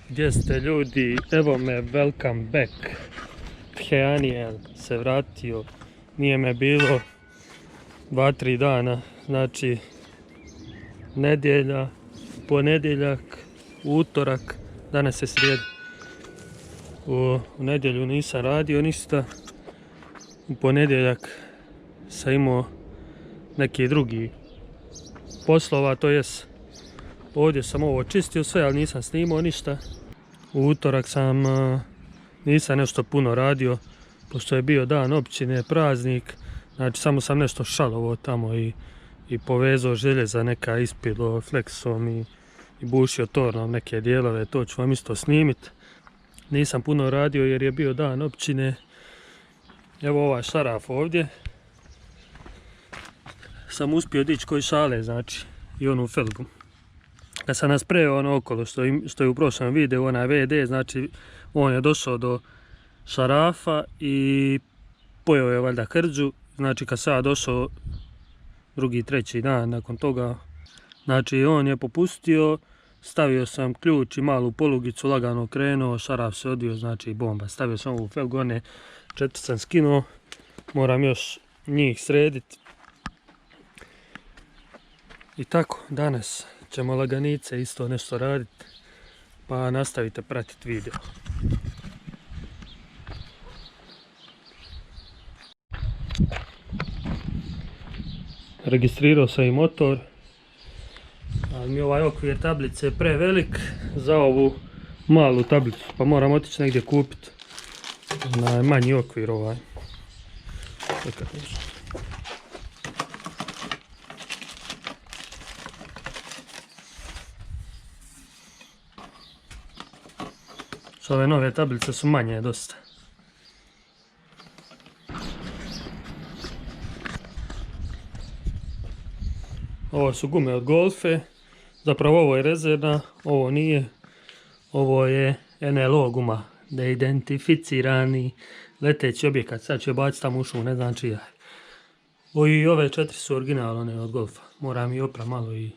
Gdje ste ljudi? Evo me, welcome back. Heanijel se vratio. Nije me bilo 2-3 dana. Znači, nedjelja, ponedjeljak, utorak, danas je srijeda. U nedjelju nisam radio ništa. U ponedjeljak sam imao neki drugi poslova, to jest ovdje sam ovo čistio sve, ali nisam snimao ništa. U utorak nisam nešto puno radio, pošto je bio dan općine, praznik. Znači samo sam nešto šalovo tamo i povezao željeza, neka ispilo fleksom i bušio tornom neke dijelove, to ću vam isto snimit. Nisam puno radio jer je bio dan općine. Evo ovaj šaraf ovdje. Sam uspio dići koji šale, znači, i onu felgu. Kad sam nasprejao ono okolo što je u prošlom videu, onaj VD, znači on je došao do šarafa i pojeo je valjda krđu. Znači kad sam došao drugi, treći dan nakon toga, znači on je popustio, stavio sam ključ i malu polugicu, lagano krenuo, šaraf se odvio, znači bomba. Stavio sam ovu felgu, one 4 sam skinuo, moram još njih srediti. I tako, danas ćemo laganice isto nešto raditi, pa nastavite pratiti video. Registrirao sam i motor, ali mi ovaj okvir tablice je prevelik za ovu malu tablicu, pa moram otići negdje kupiti manji okvir ovaj. Ove nove tablice su manje dosta. Ovo su gume od Golfe. Zapravo ovo je rezervna, ovo nije. Ovo je NLO guma, neidentificirani leteći objekat. Sad ću je baciti tamo u šumu, ne znam čija je. I ove 4 su originalne od Golfa. Moram ih oprat malo i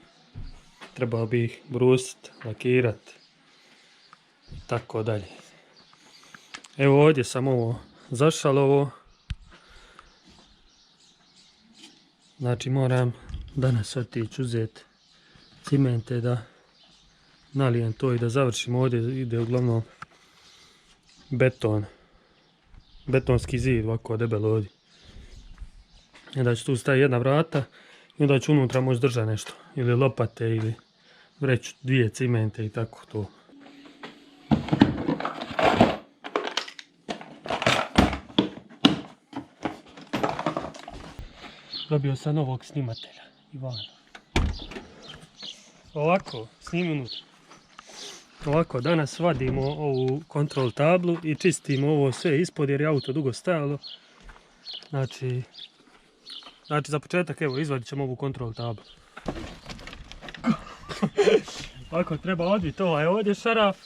trebao bi ih brusiti, lakirati. Tako dalje. Evo ovdje sam ovo zašalovo. Znači moram danas otići uzeti cimente da nalijem to i da završim. Ovdje ide uglavnom beton. Betonski zid ovako debelo ovdje. I onda ću tu staviti jedna vrata i onda ću unutra moći držati nešto. Ili lopate ili vreću 2 cimente i tako to. Dobio sam novog snimatelja, Ivana. Ovako, snimi unutra. Ovako, danas vadimo ovu kontrol tablu i čistimo ovo sve ispod jer je auto dugo stajalo. Znači za početak, evo, izvadit ćemo ovu kontrol tablu. Ovako, treba odviti ovaj ovdje šaraf.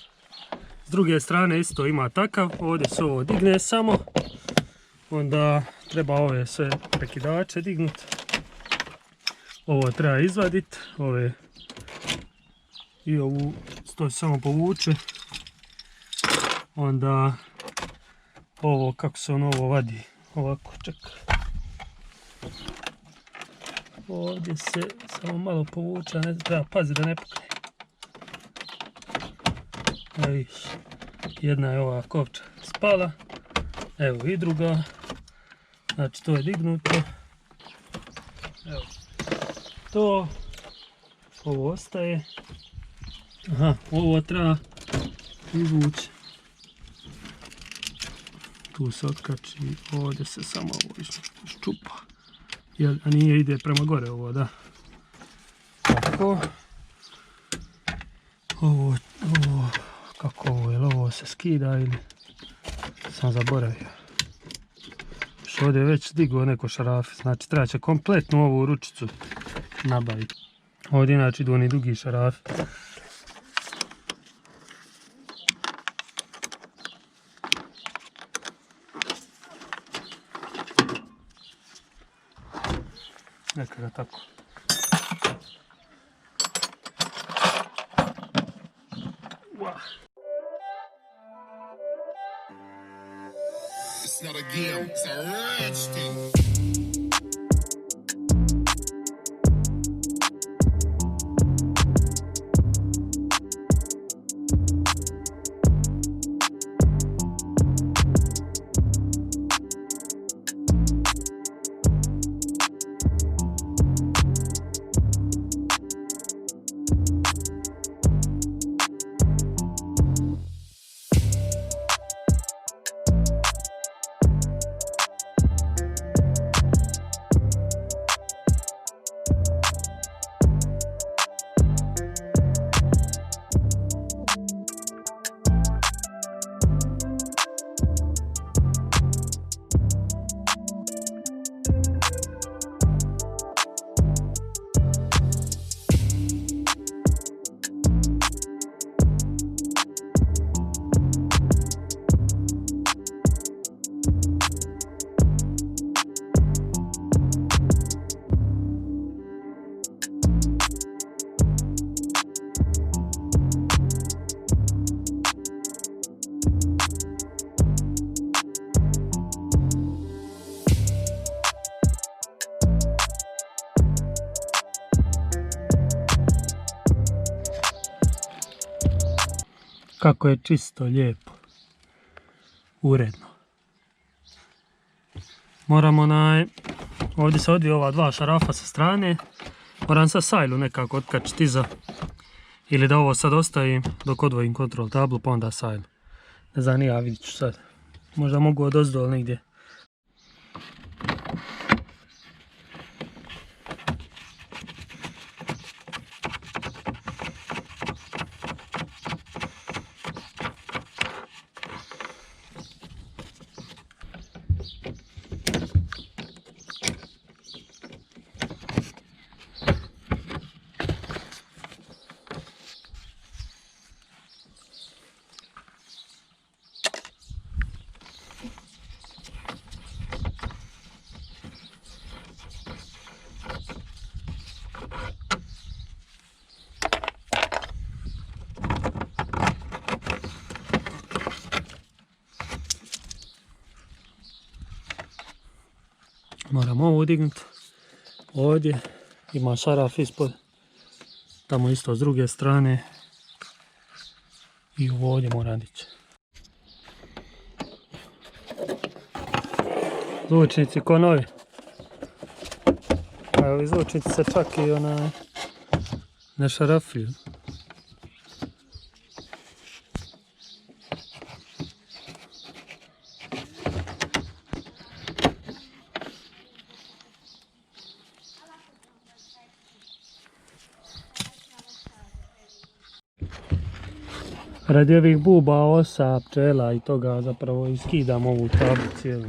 S druge strane isto ima takav, ovdje se ovo digne samo. Onda treba ove sve prekidače dignuti. Ovo treba izvaditi, ove i ovu to se samo povuče. Onda ovo, kako se ovo vadi, ovako, čekaj. Ovdje se samo malo povuče, ne treba paziti da ne pukne. Evo vidiš, jedna je ova kopča spala, evo i druga. Znači to je dignuto. Evo. To. Ovo ostaje. Aha, ovo treba izvući. Tu se otkači, ovdje se samo ovo iščupa. A nije, ide prema gore ovo, da. Tako. Ovo, kako ovo, je li ovo se skida ili sam zaboravio. Ovdje je već digao neko šarafe, znači treba će kompletnu ovu ručicu nabaviti. Ovdje inače idu oni dugi šarafi. Neka ga tako. not a game, it's a rich thing. Kako je čisto, lijepo, uredno. Moram ovdje se odvije ova dva šarafa sa strane. Moram sad sajlu nekako otkačiti iza. Ili da ovo sad ostavim dok odvojim kontrol tablu pa onda sajlu. Ne znam, ja vidit ću sad. Možda mogu odozdol negdje. Moram ovo dignuti. Ovdje ima šaraf ispod. Tamo isto s druge strane. I ovdje moram dići. Zvučnici ko novi. A ovi zvučnici se čak i ne šarafljuju. Radi ovih buba, osa, pčela i toga zapravo iskidam ovu tablu cijelu.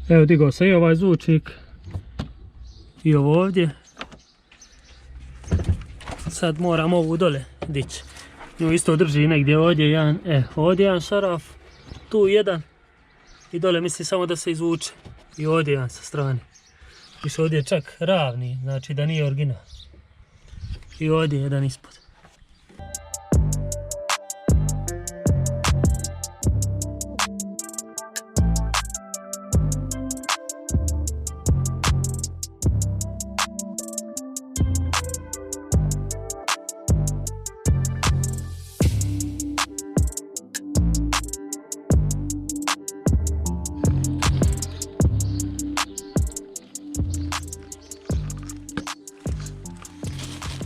Evo, digao sam i ovaj zvučnik i ovo ovdje. Sad moram ovu dole dići. Nju isto drži negdje ovdje jedan, ovdje jedan šaraf, tu jedan i dole mislim samo da se izvuče. I ovdje jedan sa strane. Više ovdje je čak ravni, znači da nije original. I ovdje jedan ispod.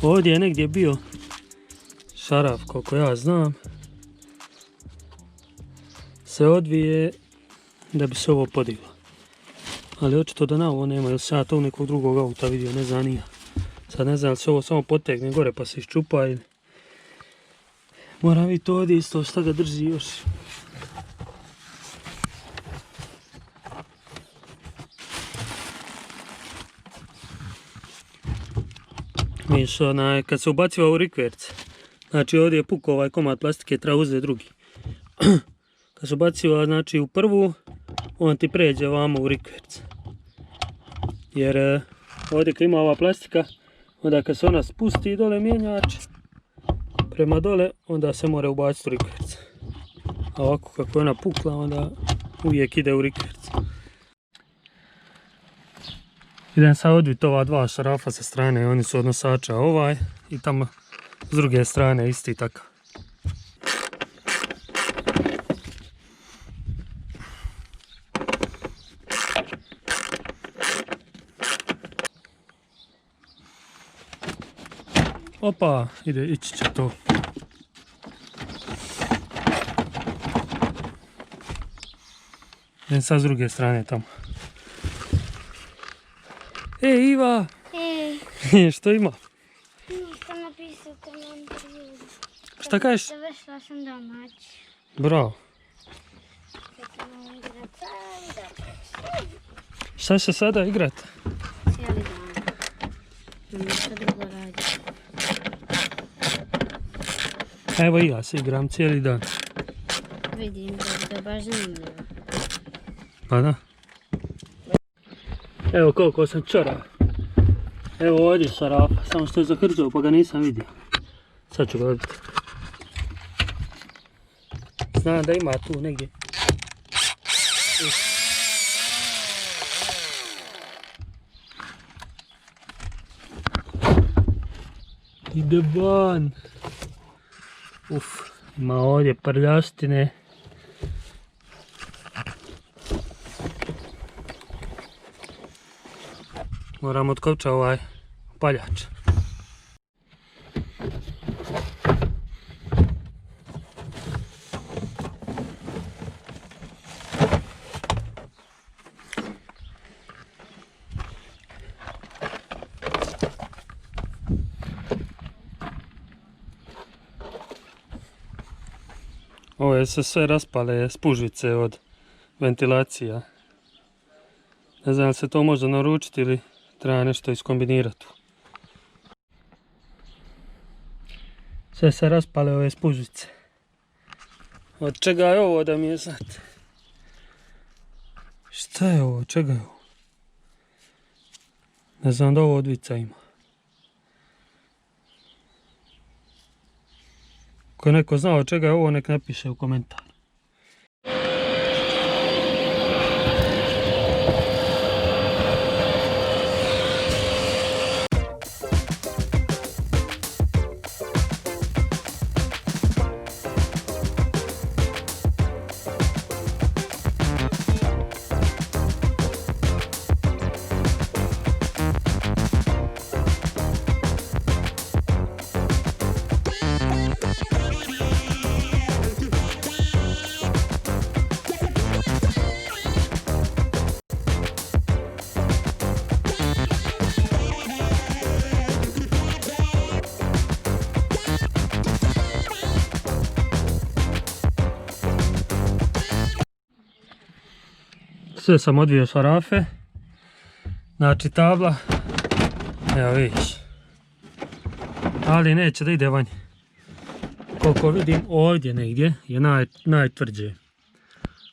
Ovdje je negdje bio šaraf, koliko ja znam, se odvije da bi se ovo podiglo. Ali očito da na ovo nema, jer sam ja to u nekog drugog auta vidio, ne znam nija. Sad ne znam li se ovo samo potegne gore pa se iščupa ili... Moram vidjeti ovdje isto šta ga drži još. Viš, kad se ubaciva u rikverc, znači ovdje je pukao ovaj komad plastike, treba uzeti drugi. Kad se ubaciva znači u prvu, on ti pređe ovamo u rikverc. Jer ovdje kad ima ova plastika, onda kad se ona spusti dole mjenjač, prema dole, onda se mora ubaciti u rikverc. A ovako kako je ona pukla, onda uvijek ide u rikverc. Idem sad odviti ova dva šarafa sa strane, oni su od nosača ovaj i tamo s druge strane isti takav. Opa, ići će to. Idem sad s druge strane tamo. Iva! Što ima? Nisam napisao komentar. Šta kažeš? Završila sam domać. Bravo. Sad ćemo igrat cijeli dan. Šta će sada igrat? Cijeli dan. Nemam ništa drugo raditi. Evo i ja se igram cijeli dan. Vidim da je baš zanimljivo. Pa da. Evo koliko sam čora. Evo ovdje šarafa, samo što je zahrđao pa ga nisam vidio. Sad ću ga odbiti. Znam da ima tu negdje. Ide van. Ima ovdje prljastine. Moram otkopčati ovaj paljač. Ove se sve raspale spužice od ventilacija. Ne znam li se to može naručiti ili treba nešto iskombinirati. Sve se raspale ove spužice. Od čega je ovo da mi je znate? Šta je ovo? Čega je ovo? Ne znam da ovo od vica ima. Ako je neko znao od čega je ovo, nek napiše u komentar. Sve sam odvio šarafe. Znači tabla. Evo vidiš. Ali neće da ide vanje. Koliko vidim ovdje negdje je najtvrđe.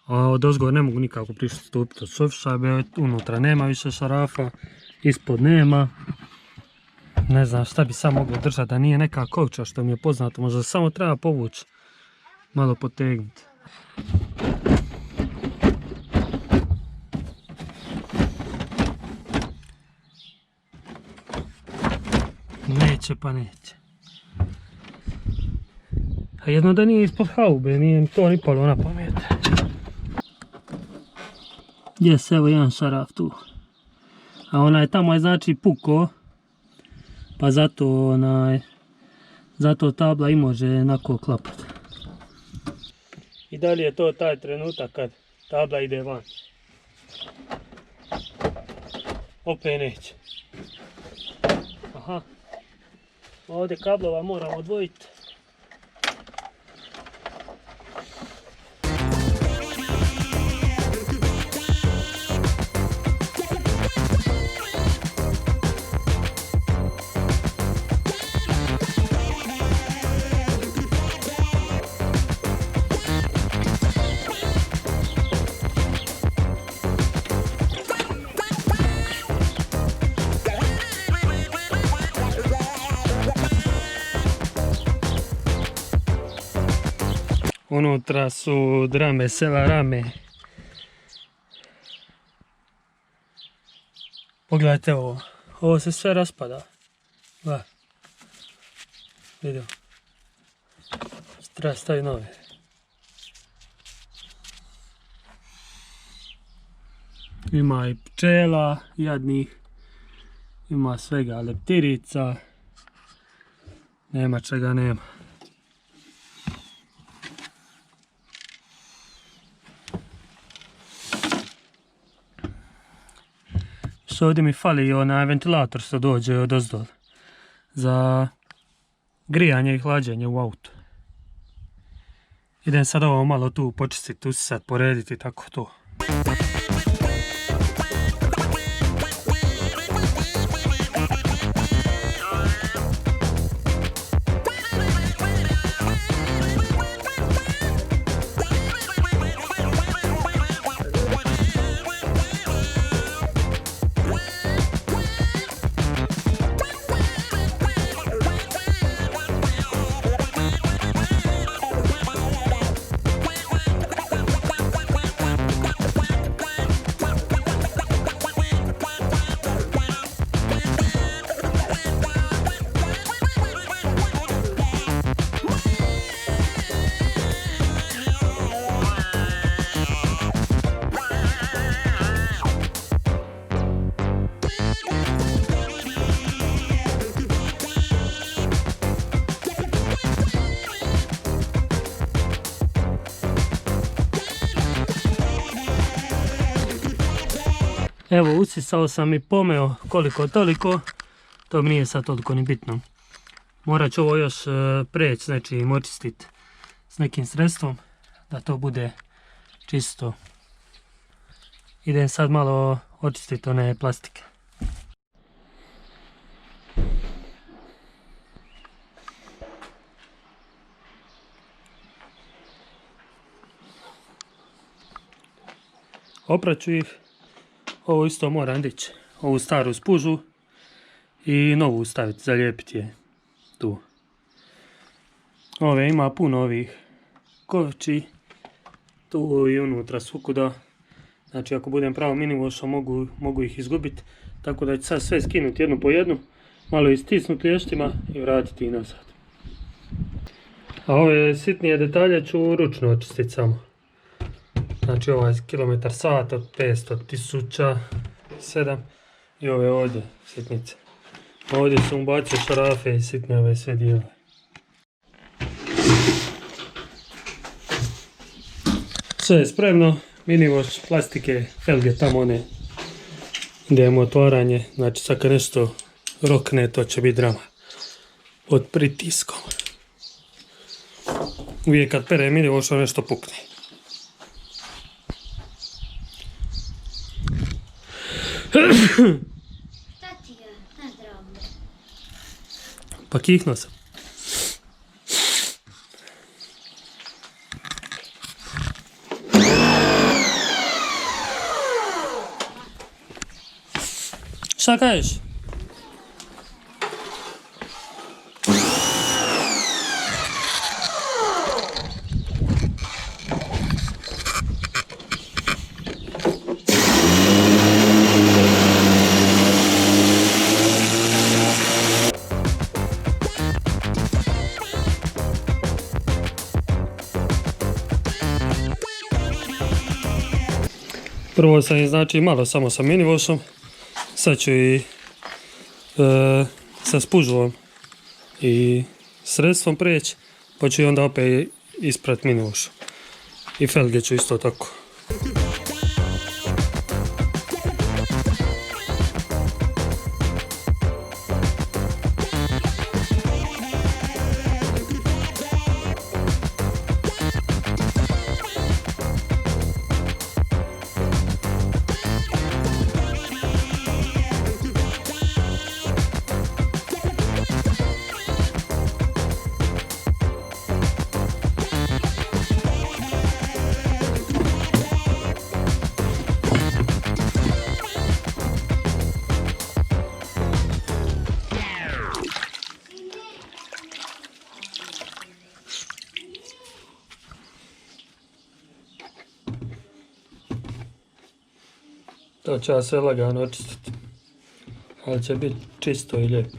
A od ozgo ne mogu nikako pristupiti od sofšabe. Unutra nema više šarafa. Ispod nema. Ne znam šta bi sam moglo držati da nije neka kovča što mi je poznato. Možda samo treba povući. Malo potegnuti. Neće pa neće. A jedno da nije ispod haube, nije mi to ni palo na pamet. Jes, evo jedan šaraf tu. A onaj tamo je znači puko. Pa zato tabla i može onako klapati. I dalje je to taj trenutak kad tabla ide van. Opet neće. Aha. Ovdje kablova moram odvojiti. Unutra su drame, sela rame. Pogledajte ovo. Ovo se sve raspada. Gledaj. Vidio. Treba staviti nove. Ima i pčela, jadnih. Ima svega, leptirica. Nema čega nema. Što ovdje mi fali onaj ventilator što dođe od ozdol. Za grijanje i hlađenje u autu. Idem sad ovo malo tu počistiti, usisati, porediti, tako to. Evo, usisao sam i pomeo koliko toliko, to mi nije sad toliko ni bitno. Morat ću ovo još preći s nečim, očistiti s nekim sredstvom, da to bude čisto. Idem sad malo očistiti one plastike. Opraću ih. Ovo isto moram dići, ovu staru spužu i novu staviti, zalijepiti je tu. Ove ima puno ovih kovči, tu i unutra svukuda. Znači ako budem pravo minivošom mogu ih izgubiti, tako da ću sad sve skinuti jednu po jednu, malo istisnuti lještima i vratiti ih nazad. A ove sitnije detalje ću ručno očistiti samo. Znači ovaj kilometar sat od 500, 1007 i ove ovdje sitnice. Ovdje sam ubacio šarafe i sitne ove sve dijele. Sve je spremno, minivoš plastike, felge tamo one gdje imamo otvaranje. Znači sad kad nešto rokne to će biti drama pod pritiskom. Uvijek kad pere minivoš nešto pukne. Šta ti je? Nazdravlje. Pa kihnuo sam. Šta kažeš? Prvo sam ih znači malo samo sa minivošom, sad ću i sa spužvom i sredstvom preći, pa ću i onda opet isprat minivošom. I felge ću isto tako. To će ja sve lagano očistiti. Ali će biti čisto i lijepo.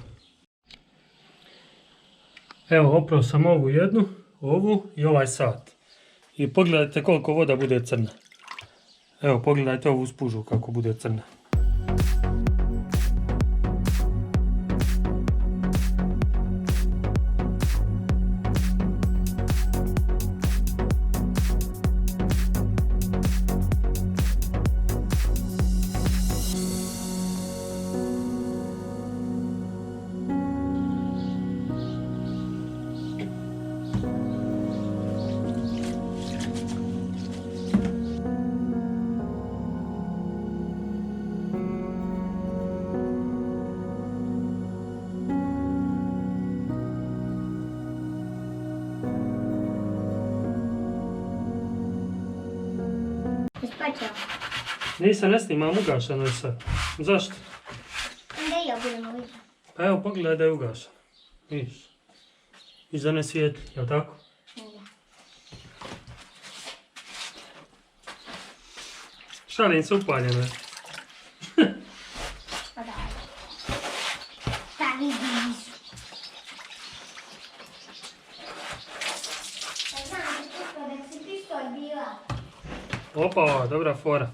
Evo, oprao sam ovu jednu, ovu i ovaj sat. I pogledajte koliko voda bude crna. Evo, pogledajte ovu spužu kako bude crna. Ispačao. Nisam, ne snimam, ugašeno je sad. Zašto? Onda i ja budemo vidjeti. Pa evo, pogledaj da je ugašeno. Vidiš. Iza ne svijetli, jel tako? Da. Šalim se, upaljeno je. Pa da. Pa vidiš. Pa znam, da si pištolj bila. Opa, dobra fora.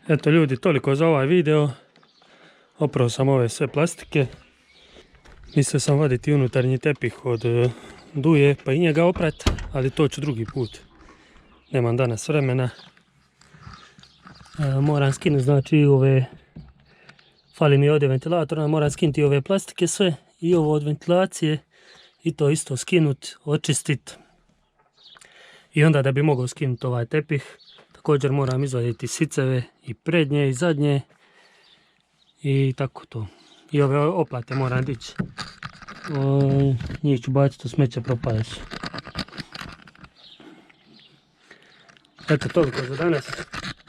Eto ljudi, toliko za ovaj video. Oprao sam ove sve plastike. Mislio sam vaditi unutarnji tepih od duje pa i njega oprat, ali to ću drugi put. Nemam danas vremena. Moram skinuti znači ove, fali mi ovdje ventilatora, moram skinuti ove plastike sve i ovo od ventilacije i to isto skinuti, očistiti. I onda da bi mogao skinuti ovaj tepih, također moram izvaditi siceve i prednje i zadnje i tako to. I ove oplate moram dići. Njih ću baciti u smeće, propale su. Eto, toliko za danas.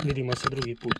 Vidimo se drugi put.